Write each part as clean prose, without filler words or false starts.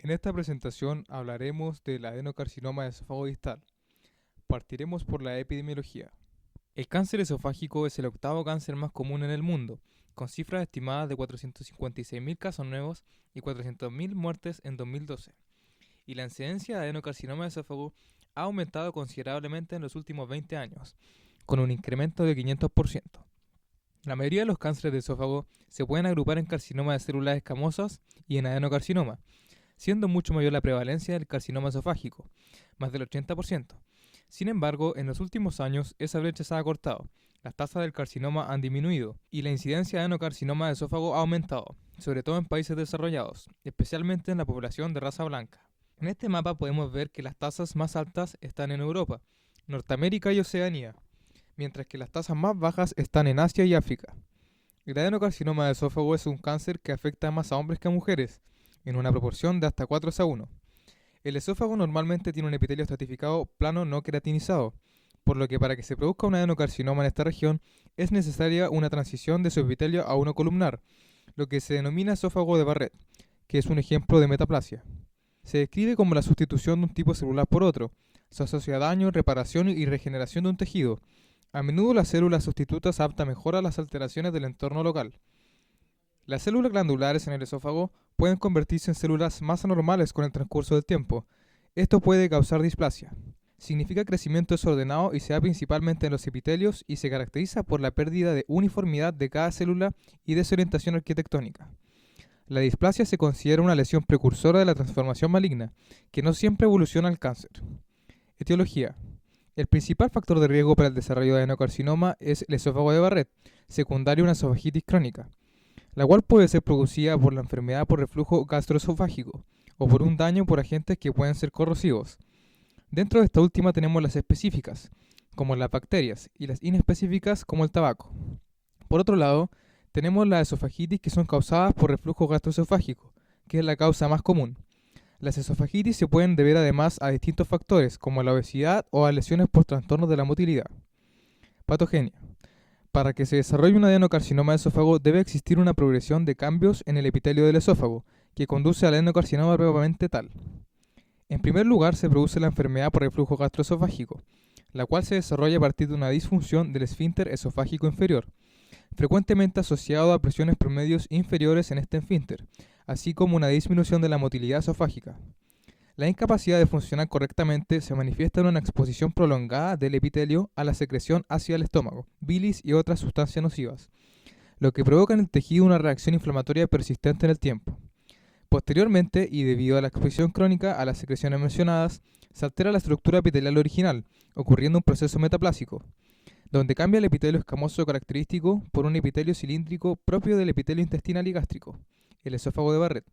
En esta presentación hablaremos del adenocarcinoma de esófago distal. Partiremos por la epidemiología. El cáncer esofágico es el octavo cáncer más común en el mundo, con cifras estimadas de 456.000 casos nuevos y 400.000 muertes en 2012. Y la incidencia de adenocarcinoma de esófago ha aumentado considerablemente en los últimos 20 años, con un incremento de 500%. La mayoría de los cánceres de esófago se pueden agrupar en carcinoma de células escamosas y en adenocarcinoma, siendo mucho mayor la prevalencia del carcinoma esofágico, más del 80%. Sin embargo, en los últimos años esa brecha se ha acortado, las tasas del carcinoma han disminuido y la incidencia de adenocarcinoma de esófago ha aumentado, sobre todo en países desarrollados, especialmente en la población de raza blanca. En este mapa podemos ver que las tasas más altas están en Europa, Norteamérica y Oceanía, mientras que las tasas más bajas están en Asia y África. El adenocarcinoma de esófago es un cáncer que afecta más a hombres que a mujeres, en una proporción de hasta 4:1. El esófago normalmente tiene un epitelio estratificado plano no queratinizado, por lo que para que se produzca un adenocarcinoma en esta región es necesaria una transición de su epitelio a uno columnar, lo que se denomina esófago de Barrett, que es un ejemplo de metaplasia. Se describe como la sustitución de un tipo celular por otro. Se asocia a daño, reparación y regeneración de un tejido. A menudo las células sustitutas se adaptan mejor a las alteraciones del entorno local. Las células glandulares en el esófago pueden convertirse en células más anormales con el transcurso del tiempo. Esto puede causar displasia. Significa crecimiento desordenado y se da principalmente en los epitelios y se caracteriza por la pérdida de uniformidad de cada célula y desorientación arquitectónica. La displasia se considera una lesión precursora de la transformación maligna, que no siempre evoluciona al cáncer. Etiología. El principal factor de riesgo para el desarrollo de adenocarcinoma es el esófago de Barrett, secundario a una esofagitis crónica, la cual puede ser producida por la enfermedad por reflujo gastroesofágico o por un daño por agentes que pueden ser corrosivos. Dentro de esta última tenemos las específicas, como las bacterias, y las inespecíficas, como el tabaco. Por otro lado, tenemos las esofagitis que son causadas por reflujo gastroesofágico, que es la causa más común. Las esofagitis se pueden deber además a distintos factores, como la obesidad o a lesiones por trastornos de la motilidad. Patogenia. Para que se desarrolle un adenocarcinoma de esófago debe existir una progresión de cambios en el epitelio del esófago, que conduce al adenocarcinoma propiamente tal. En primer lugar, se produce la enfermedad por reflujo gastroesofágico, la cual se desarrolla a partir de una disfunción del esfínter esofágico inferior, frecuentemente asociado a presiones promedios inferiores en este esfínter, así como una disminución de la motilidad esofágica. La incapacidad de funcionar correctamente se manifiesta en una exposición prolongada del epitelio a la secreción hacia el estómago, bilis y otras sustancias nocivas, lo que provoca en el tejido una reacción inflamatoria persistente en el tiempo. Posteriormente, y debido a la exposición crónica a las secreciones mencionadas, se altera la estructura epitelial original, ocurriendo un proceso metaplásico, donde cambia el epitelio escamoso característico por un epitelio cilíndrico propio del epitelio intestinal y gástrico, el esófago de Barrett.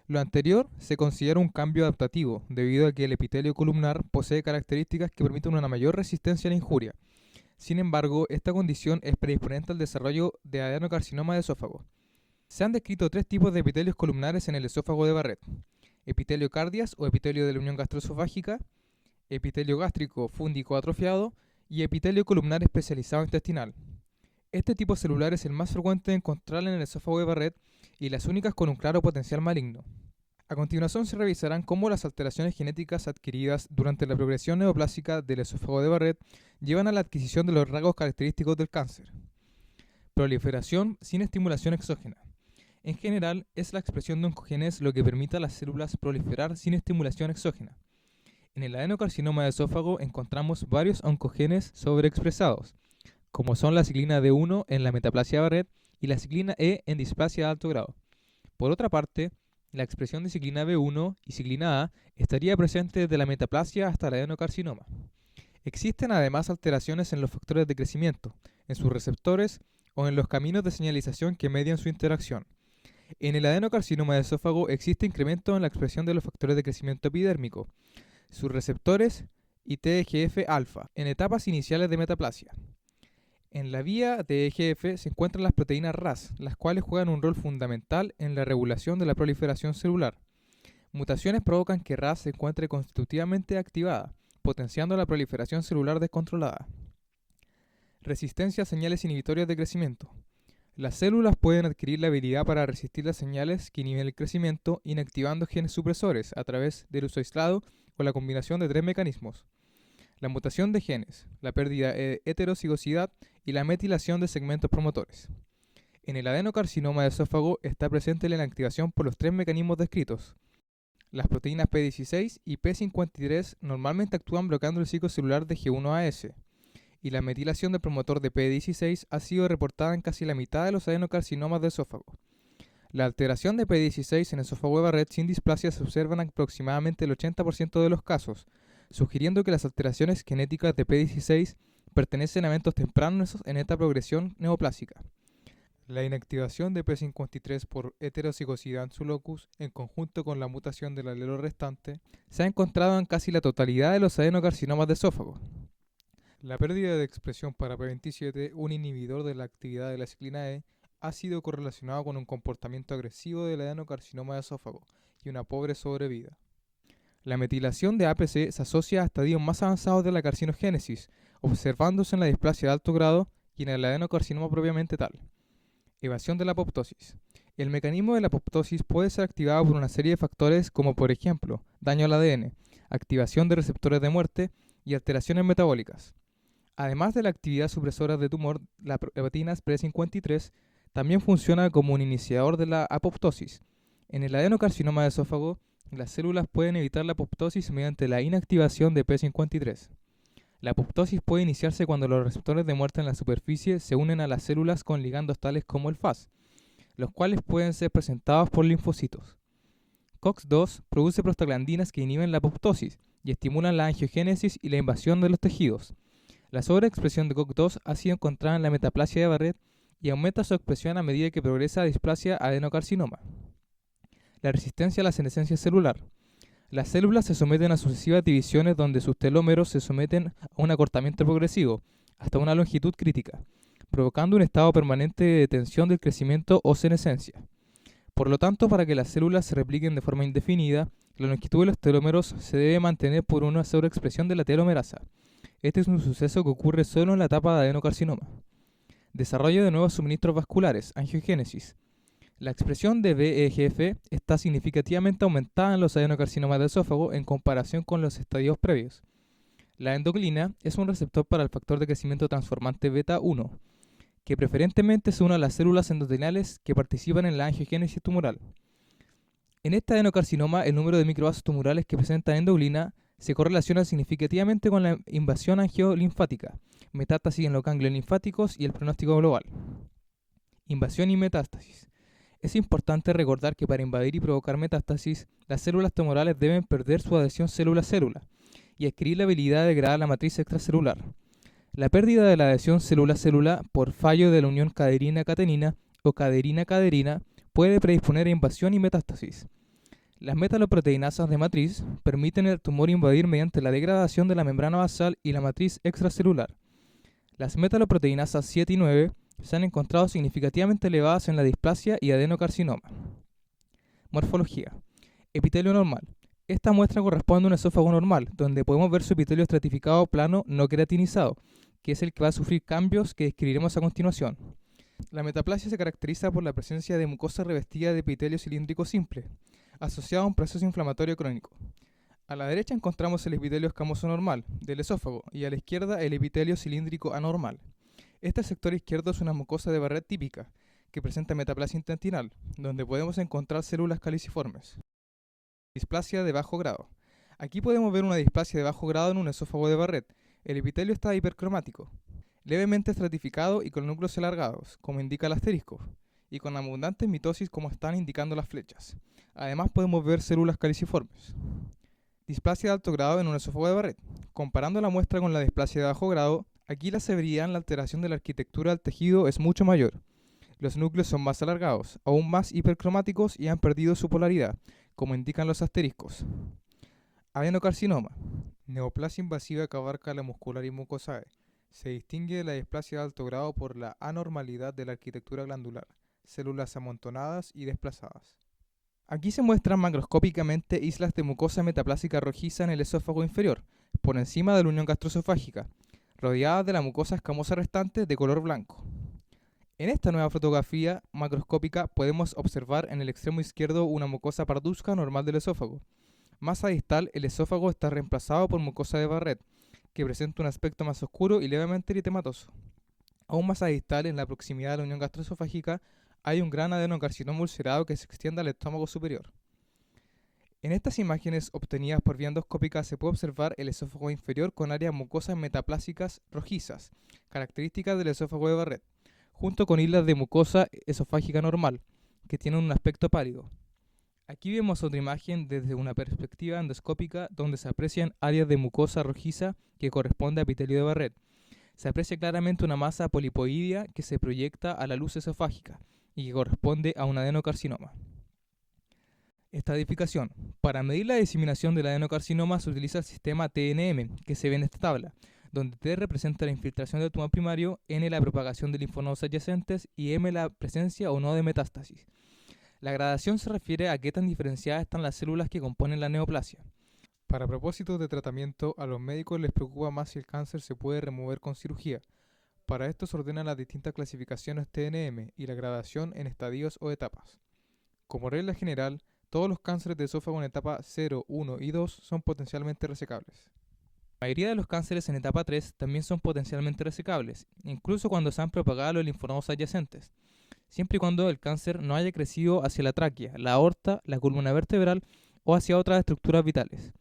Lo anterior se considera un cambio adaptativo, debido a que el epitelio columnar posee características que permiten una mayor resistencia a la injuria. Sin embargo, esta condición es predisponente al desarrollo de adenocarcinoma de esófago. Se han descrito tres tipos de epitelios columnares en el esófago de Barrett: epitelio cardias o epitelio de la unión gastroesofágica, epitelio gástrico fúndico atrofiado y epitelio columnar especializado intestinal. Este tipo celular es el más frecuente de encontrar en el esófago de Barrett y las únicas con un claro potencial maligno. A continuación se revisarán cómo las alteraciones genéticas adquiridas durante la progresión neoplásica del esófago de Barrett llevan a la adquisición de los rasgos característicos del cáncer. Proliferación sin estimulación exógena. En general, es la expresión de oncogenes lo que permite a las células proliferar sin estimulación exógena. En el adenocarcinoma de esófago encontramos varios oncogenes sobreexpresados, como son la ciclina D1 en la metaplasia de Barrett y la ciclina E en displasia de alto grado. Por otra parte, la expresión de ciclina B1 y ciclina A estaría presente desde la metaplasia hasta el adenocarcinoma. Existen además alteraciones en los factores de crecimiento, en sus receptores o en los caminos de señalización que median su interacción. En el adenocarcinoma de esófago existe incremento en la expresión de los factores de crecimiento epidérmico, sus receptores y TGF-alfa en etapas iniciales de metaplasia. En la vía de EGF se encuentran las proteínas RAS, las cuales juegan un rol fundamental en la regulación de la proliferación celular. Mutaciones provocan que RAS se encuentre constitutivamente activada, potenciando la proliferación celular descontrolada. Resistencia a señales inhibitorias de crecimiento. Las células pueden adquirir la habilidad para resistir las señales que inhiben el crecimiento, inactivando genes supresores a través del uso aislado o la combinación de tres mecanismos: la mutación de genes, la pérdida de heterocigosidad y la metilación de segmentos promotores. En el adenocarcinoma de esófago está presente la inactivación por los tres mecanismos descritos. Las proteínas P16 y P53 normalmente actúan bloqueando el ciclo celular de G1-AS, y la metilación del promotor de P16 ha sido reportada en casi la mitad de los adenocarcinomas de esófago. La alteración de P16 en esófago de Barrett sin displasia se observa en aproximadamente el 80% de los casos, sugiriendo que las alteraciones genéticas de P16 pertenecen a eventos tempranos en esta progresión neoplásica. La inactivación de P53 por heterocigosidad en su locus, en conjunto con la mutación del alelo restante, se ha encontrado en casi la totalidad de los adenocarcinomas de esófago. La pérdida de expresión para P27, un inhibidor de la actividad de la ciclina E, ha sido correlacionado con un comportamiento agresivo del adenocarcinoma de esófago y una pobre sobrevida. La metilación de APC se asocia a estadios más avanzados de la carcinogénesis, observándose en la displasia de alto grado y en el adenocarcinoma propiamente tal. Evasión de la apoptosis. El mecanismo de la apoptosis puede ser activado por una serie de factores como, por ejemplo, daño al ADN, activación de receptores de muerte y alteraciones metabólicas. Además de la actividad supresora de tumor, la proteína P53 también funciona como un iniciador de la apoptosis. En el adenocarcinoma de esófago, las células pueden evitar la apoptosis mediante la inactivación de P53. La apoptosis puede iniciarse cuando los receptores de muerte en la superficie se unen a las células con ligandos tales como el Fas, los cuales pueden ser presentados por linfocitos. COX-2 produce prostaglandinas que inhiben la apoptosis y estimulan la angiogénesis y la invasión de los tejidos. La sobreexpresión de COX-2 ha sido encontrada en la metaplasia de Barrett y aumenta su expresión a medida que progresa la displasia adenocarcinoma. La resistencia a la senescencia celular. Las células se someten a sucesivas divisiones donde sus telómeros se someten a un acortamiento progresivo, hasta una longitud crítica, provocando un estado permanente de detención del crecimiento o senescencia. Por lo tanto, para que las células se repliquen de forma indefinida, la longitud de los telómeros se debe mantener por una sobreexpresión de la telomerasa. Este es un suceso que ocurre solo en la etapa de adenocarcinoma. Desarrollo de nuevos suministros vasculares, angiogénesis. La expresión de VEGF está significativamente aumentada en los adenocarcinomas de esófago en comparación con los estadios previos. La endoglina es un receptor para el factor de crecimiento transformante beta 1, que preferentemente se une a las células endoteliales que participan en la angiogénesis tumoral. En este adenocarcinoma, el número de microvasos tumorales que presentan endoglina se correlaciona significativamente con la invasión angiolinfática, metástasis en los ganglios linfáticos y el pronóstico global. Invasión y metástasis. Es importante recordar que para invadir y provocar metástasis, las células tumorales deben perder su adhesión célula-célula y adquirir la habilidad de degradar la matriz extracelular. La pérdida de la adhesión célula-célula por fallo de la unión caderina-catenina o caderina-caderina puede predisponer a invasión y metástasis. Las metaloproteinasas de matriz permiten al tumor invadir mediante la degradación de la membrana basal y la matriz extracelular. Las metaloproteinasas 7 y 9 se han encontrado significativamente elevadas en la displasia y adenocarcinoma. Morfología. Epitelio normal. Esta muestra corresponde a un esófago normal, donde podemos ver su epitelio estratificado plano no queratinizado, que es el que va a sufrir cambios que describiremos a continuación. La metaplasia se caracteriza por la presencia de mucosa revestida de epitelio cilíndrico simple, asociado a un proceso inflamatorio crónico. A la derecha encontramos el epitelio escamoso normal, del esófago, y a la izquierda el epitelio cilíndrico anormal. Este sector izquierdo es una mucosa de Barrett típica, que presenta metaplasia intestinal, donde podemos encontrar células caliciformes. Displasia de bajo grado. Aquí podemos ver una displasia de bajo grado en un esófago de Barrett. El epitelio está hipercromático, levemente estratificado y con núcleos alargados, como indica el asterisco, y con abundante mitosis como están indicando las flechas. Además podemos ver células caliciformes. Displasia de alto grado en un esófago de Barrett. Comparando la muestra con la displasia de bajo grado, aquí la severidad en la alteración de la arquitectura del tejido es mucho mayor. Los núcleos son más alargados, aún más hipercromáticos y han perdido su polaridad, como indican los asteriscos. Adenocarcinoma. Neoplasia invasiva que abarca la muscular y mucosae. Se distingue de la displasia de alto grado por la anormalidad de la arquitectura glandular, células amontonadas y desplazadas. Aquí se muestran macroscópicamente islas de mucosa metaplásica rojiza en el esófago inferior, por encima de la unión gastroesofágica, rodeadas de la mucosa escamosa restante de color blanco. En esta nueva fotografía macroscópica podemos observar en el extremo izquierdo una mucosa parduzca normal del esófago. Más a distal, el esófago está reemplazado por mucosa de Barrett, que presenta un aspecto más oscuro y levemente eritematoso. Aún más a distal, en la proximidad de la unión gastroesofágica, hay un gran adenocarcinoma ulcerado que se extiende al estómago superior. En estas imágenes obtenidas por vía endoscópica se puede observar el esófago inferior con áreas mucosas metaplásicas rojizas, características del esófago de Barrett, junto con islas de mucosa esofágica normal, que tienen un aspecto pálido. Aquí vemos otra imagen desde una perspectiva endoscópica donde se aprecian áreas de mucosa rojiza que corresponde a epitelio de Barrett. Se aprecia claramente una masa polipoidea que se proyecta a la luz esofágica y que corresponde a un adenocarcinoma. Estadificación. Para medir la diseminación del adenocarcinoma se utiliza el sistema TNM, que se ve en esta tabla, donde T representa la infiltración del tumor primario, N la propagación de linfonodos adyacentes y M la presencia o no de metástasis. La gradación se refiere a qué tan diferenciadas están las células que componen la neoplasia. Para propósitos de tratamiento, a los médicos les preocupa más si el cáncer se puede remover con cirugía. Para esto se ordenan las distintas clasificaciones TNM y la gradación en estadios o etapas. Como regla general, todos los cánceres de esófago en etapa 0, 1 y 2 son potencialmente resecables. La mayoría de los cánceres en etapa 3 también son potencialmente resecables, incluso cuando se han propagado los linfonodos adyacentes, siempre y cuando el cáncer no haya crecido hacia la tráquea, la aorta, la columna vertebral o hacia otras estructuras vitales.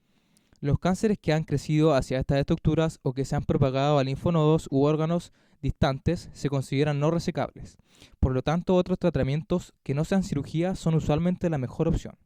Los cánceres que han crecido hacia estas estructuras o que se han propagado a linfonodos u órganos distantes se consideran no resecables. Por lo tanto, otros tratamientos que no sean cirugía son usualmente la mejor opción.